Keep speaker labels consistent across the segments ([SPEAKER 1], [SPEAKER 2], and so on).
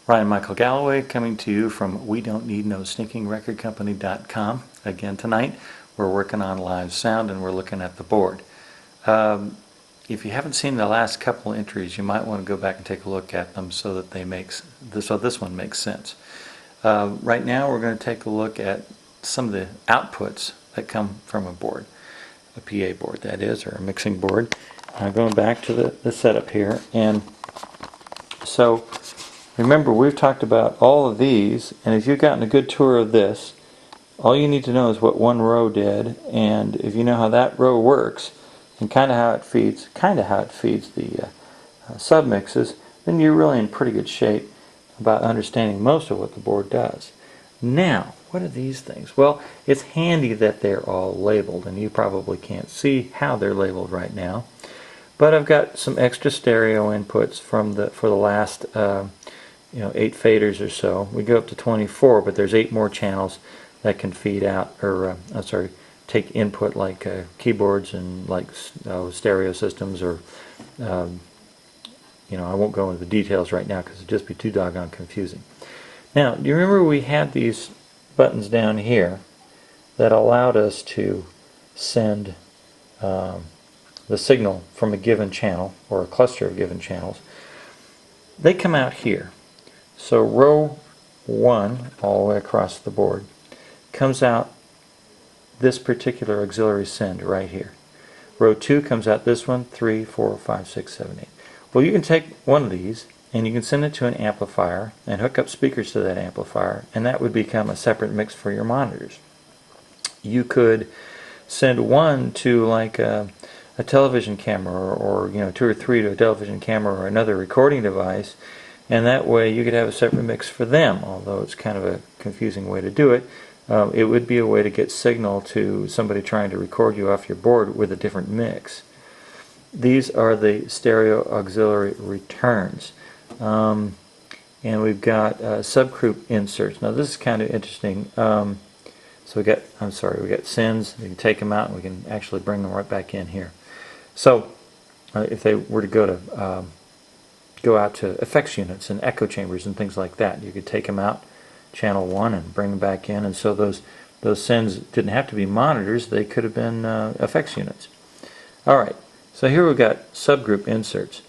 [SPEAKER 1] Ryan Michael Galloway coming to you from WeDon'tNeedNoStinkingRecordCompany.com. Again tonight we're working on live sound and we're looking at the board. If you haven't seen the last couple entries, you might want to go back and take a look at them so that this one makes sense. Right now we're going to take a look at some of the outputs that come from a board, a PA board that is, or a mixing board. Going back to the setup here, and so remember we've talked about all of these, and if you've gotten a good tour of this, all you need to know is what one row did, and if you know how that row works and kind of how it feeds the submixes, then you're really in pretty good shape about understanding most of what the board does. Now, what are these things? Well, it's handy that they're all labeled, and you probably can't see how they're labeled right now. But I've got some extra stereo inputs for the last 8 faders or so. We go up to 24, but there's 8 more channels that can feed out, or take input, like keyboards and like stereo systems, or I won't go into the details right now because it'd just be too doggone confusing. Now, do you remember we had these buttons down here that allowed us to send the signal from a given channel or a cluster of given channels? They come out here. So row 1 all the way across the board comes out this particular auxiliary send right here. Row 2 comes out this one, 3, 4, 5, 6, 7, 8. Well, you can take one of these and you can send it to an amplifier and hook up speakers to that amplifier, and that would become a separate mix for your monitors. You could send one to like a television camera, or 2 or 3 to a television camera or another recording device, and that way you could have a separate mix for them. Although it's kind of a confusing way to do it, it would be a way to get signal to somebody trying to record you off your board with a different mix. These are the stereo auxiliary returns, and we've got subgroup inserts. Now this is kind of interesting. So we got sends. We can take them out and we can actually bring them right back in here. So if they were to go out to effects units and echo chambers and things like that, you could take them out, channel 1, and bring them back in. And so those sends didn't have to be monitors; they could have been effects units. All right. So here we've got subgroup inserts.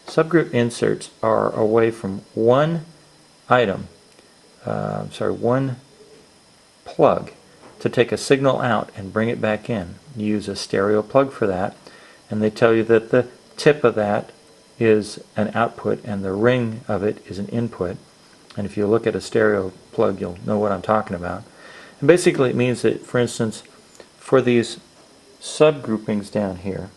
[SPEAKER 1] Subgroup inserts are a way from one one plug to take a signal out and bring it back in. You use a stereo plug for that, and they tell you that the tip of that is an output and the ring of it is an input. And if you look at a stereo plug, you'll know what I'm talking about. And basically it means that, for instance, for these subgroupings down here,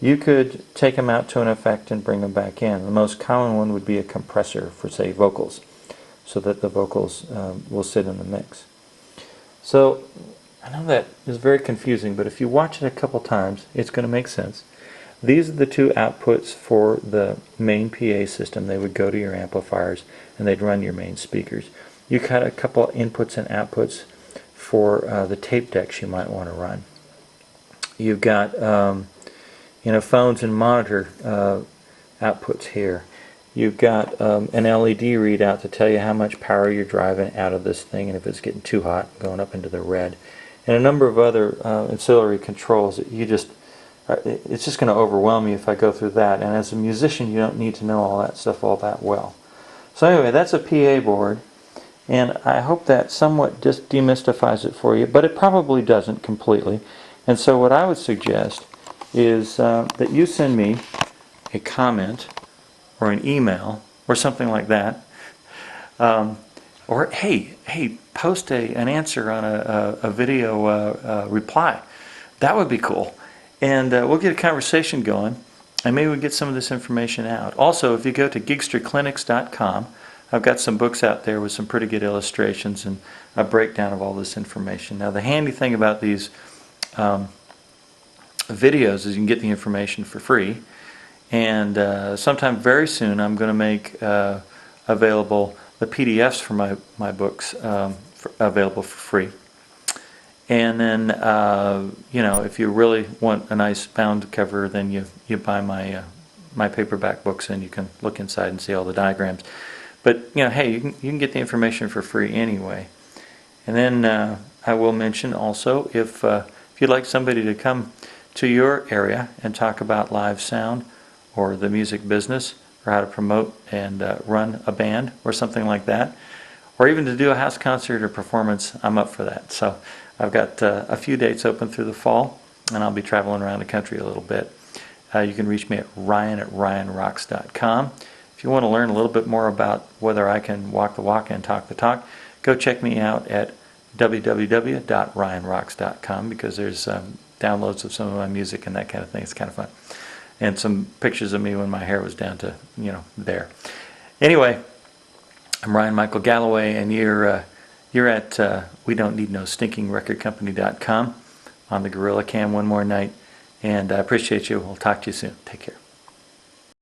[SPEAKER 1] you could take them out to an effect and bring them back in. The most common one would be a compressor for, say, vocals, so that the vocals will sit in the mix. So I know that is very confusing, but if you watch it a couple times, it's going to make sense. These are the 2 outputs for the main PA system. They would go to your amplifiers and they'd run your main speakers. You got a couple inputs and outputs for the tape decks you might want to run. You've got phones and monitor outputs here. You've got an LED readout to tell you how much power you're driving out of this thing, and if it's getting too hot, going up into the red, and a number of other ancillary controls that it's just going to overwhelm you if I go through that, and as a musician you don't need to know all that stuff all that well. So anyway, that's a PA board, and I hope that somewhat just demystifies it for you, but it probably doesn't completely. And so what I would suggest is that you send me a comment or an email or something like that, or hey, post an answer on a video reply. That would be cool, and we'll get a conversation going, and maybe we'll get some of this information out. Also, if you go to gigsterclinics.com, I've got some books out there with some pretty good illustrations and a breakdown of all this information. Now the handy thing about these videos is you can get the information for free, and sometime very soon I'm going to make available the PDFs for my books available for free. And then if you really want a nice bound cover, then you buy my paperback books and you can look inside and see all the diagrams. But, hey, you can get the information for free anyway. And then I will mention also, if you'd like somebody to come to your area and talk about live sound or the music business or how to promote and run a band or something like that, or even to do a house concert or performance, I'm up for that. So I've got a few dates open through the fall, and I'll be traveling around the country a little bit. You can reach me at ryan@ryanrocks.com. If you want to learn a little bit more about whether I can walk the walk and talk the talk, go check me out at www.ryanrocks.com, because there's downloads of some of my music and that kind of thing. It's kind of fun. And some pictures of me when my hair was down to, there. Anyway, I'm Ryan Michael Galloway, and you're at we don't need no stinking record company.com on the Gorilla Cam one more night. And I appreciate you. We'll talk to you soon. Take care.